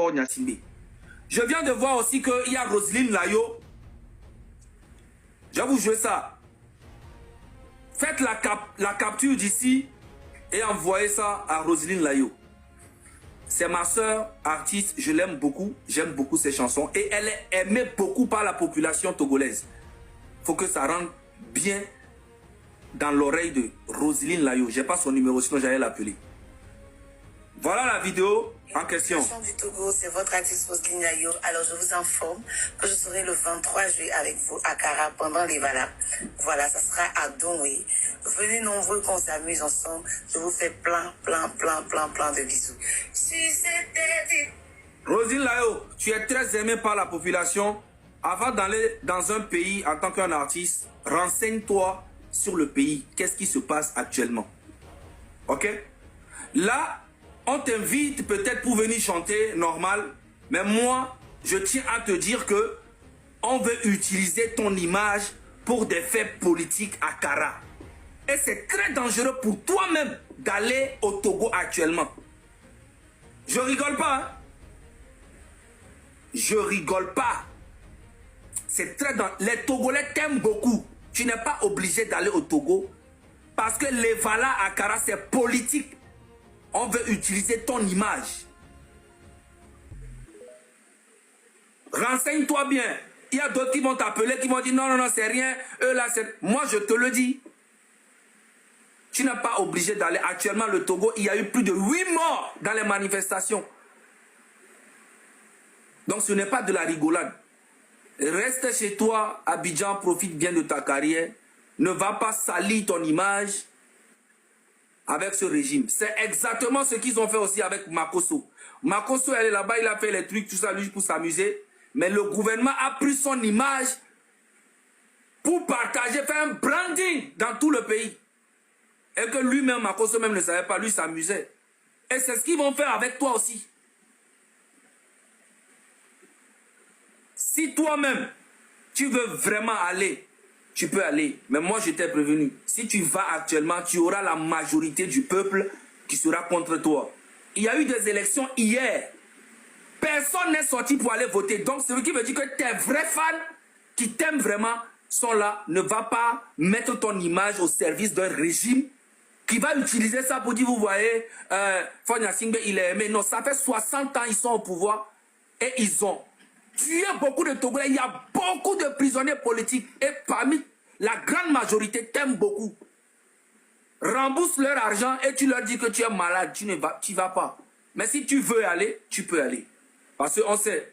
Fort Gnassingbé. Je viens de voir aussi qu'il y a Roselyne Layo. Je vais vous jouer ça. Faites la capture d'ici et envoyez ça à Roselyne Layo. C'est ma soeur artiste, je l'aime beaucoup, j'aime beaucoup ses chansons et elle est aimée beaucoup par la population togolaise. Il faut que ça rentre bien dans l'oreille de Roselyne Layo. Je n'ai pas son numéro, sinon j'allais l'appeler. Voilà la vidéo en question. Du Togo, c'est votre artiste Roselyne Layo. Alors je vous informe que je serai le 23 juillet avec vous à Kara pendant les Vala. Voilà, ça sera à Domwe. Venez nombreux qu'on s'amuse ensemble. Je vous fais plein de bisous. Si c'était dit. Roselyne Layo, tu es très aimé par la population. Avant d'aller dans un pays en tant qu'un artiste, renseigne-toi sur le pays. Qu'est-ce qui se passe actuellement? Ok? Là, on t'invite peut-être pour venir chanter, normal. Mais moi, je tiens à te dire que on veut utiliser ton image pour des faits politiques à Kara. Et c'est très dangereux pour toi-même d'aller au Togo actuellement. Je rigole pas. Hein? Je rigole pas. C'est très dangereux. Les Togolais t'aiment beaucoup. Tu n'es pas obligé d'aller au Togo. Parce que les Vala à Kara, c'est politique. On veut utiliser ton image. Renseigne-toi bien. Il y a d'autres qui vont t'appeler, qui vont dire non, c'est rien. Eux là, c'est... Moi, je te le dis. Tu n'es pas obligé d'aller. Actuellement, le Togo, il y a eu plus de 8 morts dans les manifestations. Donc, ce n'est pas de la rigolade. Reste chez toi, Abidjan, profite bien de ta carrière. Ne va pas salir ton image avec ce régime. C'est exactement ce qu'ils ont fait aussi avec Makosso. Makosso, elle est là-bas, il a fait les trucs, tout ça, lui, pour s'amuser. Mais le gouvernement a pris son image pour partager, faire un branding dans tout le pays. Et que lui-même, Makosso même ne savait pas, lui s'amusait. Et c'est ce qu'ils vont faire avec toi aussi. Si toi-même, tu veux vraiment aller, tu peux aller. Mais moi, je t'ai prévenu. Si tu vas actuellement, tu auras la majorité du peuple qui sera contre toi. Il y a eu des élections hier. Personne n'est sorti pour aller voter. Donc, ce qui veut dire que tes vrais fans qui t'aiment vraiment sont là. Ne va pas mettre ton image au service d'un régime qui va utiliser ça pour dire, vous voyez, Fort Gnassingbé, il est aimé. Non, ça fait 60 ans ils sont au pouvoir et ils ont tué beaucoup de Togolais. Il y a beaucoup de prisonniers politiques et parmi la grande majorité t'aiment beaucoup. Rembourse leur argent et tu leur dis que tu es malade, tu ne vas pas. Mais si tu veux aller, tu peux aller. Parce qu'on sait.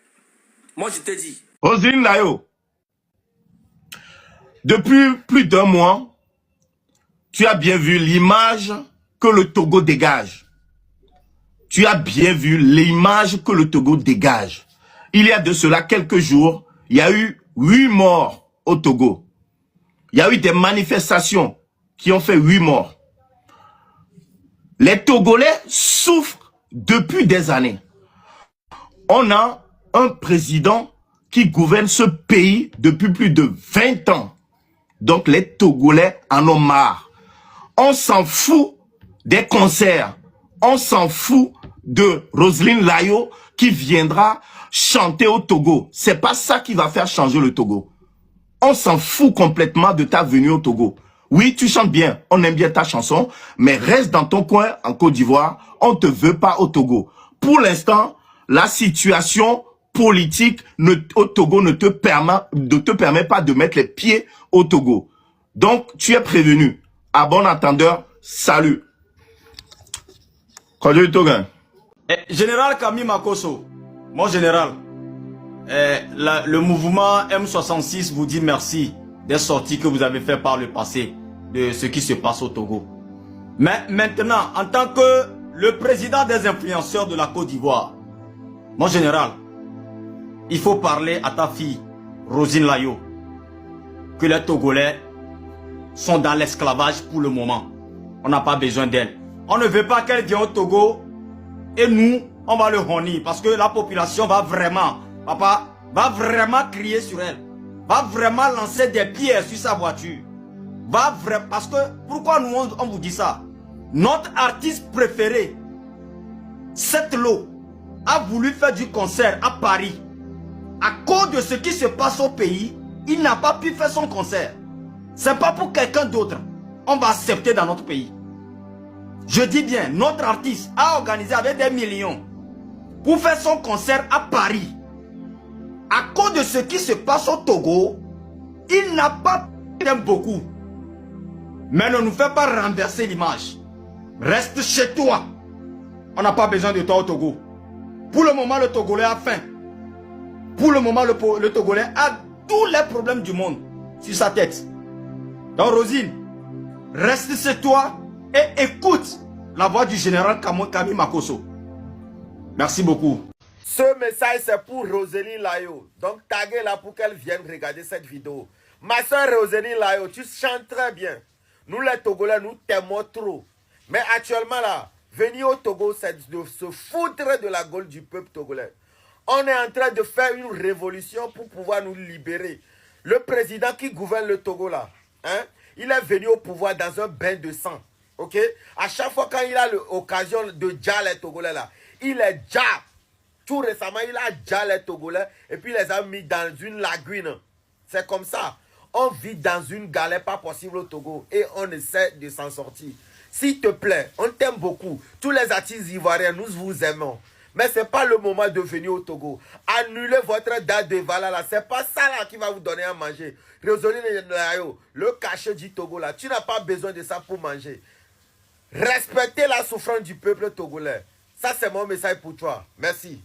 Moi, je te dis. Roselyne Layo, depuis plus d'un mois, tu as bien vu l'image que le Togo dégage. Tu as bien vu l'image que le Togo dégage. Il y a de cela quelques jours, il y a eu 8 morts au Togo. Il y a eu des manifestations qui ont fait 8 morts. Les Togolais souffrent depuis des années. On a un président qui gouverne ce pays depuis plus de 20 ans. Donc les Togolais en ont marre. On s'en fout des concerts. On s'en fout de Roselyne Layo qui viendra chanter au Togo. C'est pas ça qui va faire changer le Togo. On s'en fout complètement de ta venue au Togo. Oui, tu chantes bien, on aime bien ta chanson, mais reste dans ton coin en Côte d'Ivoire, on ne te veut pas au Togo. Pour l'instant, la situation politique au Togo ne te permet pas de mettre les pieds au Togo. Donc, tu es prévenu. À bon entendeur, salut. Général Camille Makosso, mon général, le mouvement M66 vous dit merci des sorties que vous avez fait par le passé de ce qui se passe au Togo. Mais maintenant, en tant que le président des influenceurs de la Côte d'Ivoire, mon général, il faut parler à ta fille, Roselyne Layo, que les Togolais sont dans l'esclavage pour le moment. On n'a pas besoin d'elle. On ne veut pas qu'elle vienne au Togo et nous, on va le honir parce que la population va vraiment, papa, va vraiment crier sur elle. Va vraiment lancer des pierres sur sa voiture. Va vraiment, parce que, pourquoi nous on vous dit ça? Notre artiste préféré, Cette Lo, a voulu faire du concert à Paris. À cause de ce qui se passe au pays, il n'a pas pu faire son concert. C'est pas pour quelqu'un d'autre. On va accepter dans notre pays. Je dis bien, notre artiste a organisé avec des millions pour faire son concert à Paris. À cause de ce qui se passe au Togo, il n'a pas pu beaucoup. Mais ne nous fais pas renverser l'image. Reste chez toi. On n'a pas besoin de toi au Togo. Pour le moment, le Togolais a faim. Pour le moment, le Togolais a tous les problèmes du monde sur sa tête. Donc, Rosine, reste chez toi et écoute la voix du général Kami Makosso. Merci beaucoup. Ce message, c'est pour Roseline Layo. Donc, taguez-la pour qu'elle vienne regarder cette vidéo. Ma soeur Roseline Layo, tu chantes très bien. Nous, les Togolais, nous t'aimons trop. Mais actuellement, là, venir au Togo, c'est de se foutre de la gueule du peuple togolais. On est en train de faire une révolution pour pouvoir nous libérer. Le président qui gouverne le Togo, là, hein, il est venu au pouvoir dans un bain de sang. Ok? À chaque fois quand il a l'occasion de déjà les Togolais, là, il est déjà. Tout récemment, il a déjà les Togolais et puis il les a mis dans une lagune. C'est comme ça. On vit dans une galère pas possible au Togo et on essaie de s'en sortir. S'il te plaît, on t'aime beaucoup. Tous les artistes ivoiriens, nous vous aimons. Mais ce n'est pas le moment de venir au Togo. Annulez votre date de Vala là. Ce n'est pas ça là qui va vous donner à manger. Roseline Layo, le cachet du Togo là, tu n'as pas besoin de ça pour manger. Respectez la souffrance du peuple togolais. Ça, c'est mon message pour toi. Merci.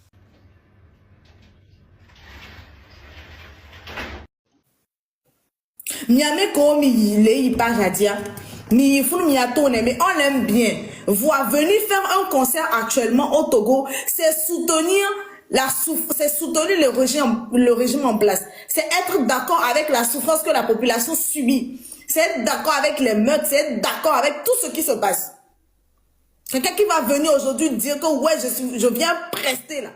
Miame ko mi le ipa jadia. Mi fou mi atone, mais on aime bien. Voir venir faire un concert actuellement au Togo, c'est soutenir le régime en place. C'est être d'accord avec la souffrance que la population subit. C'est être d'accord avec les meurtres, c'est être d'accord avec tout ce qui se passe. Quelqu'un qui va venir aujourd'hui dire que ouais, je viens prester là.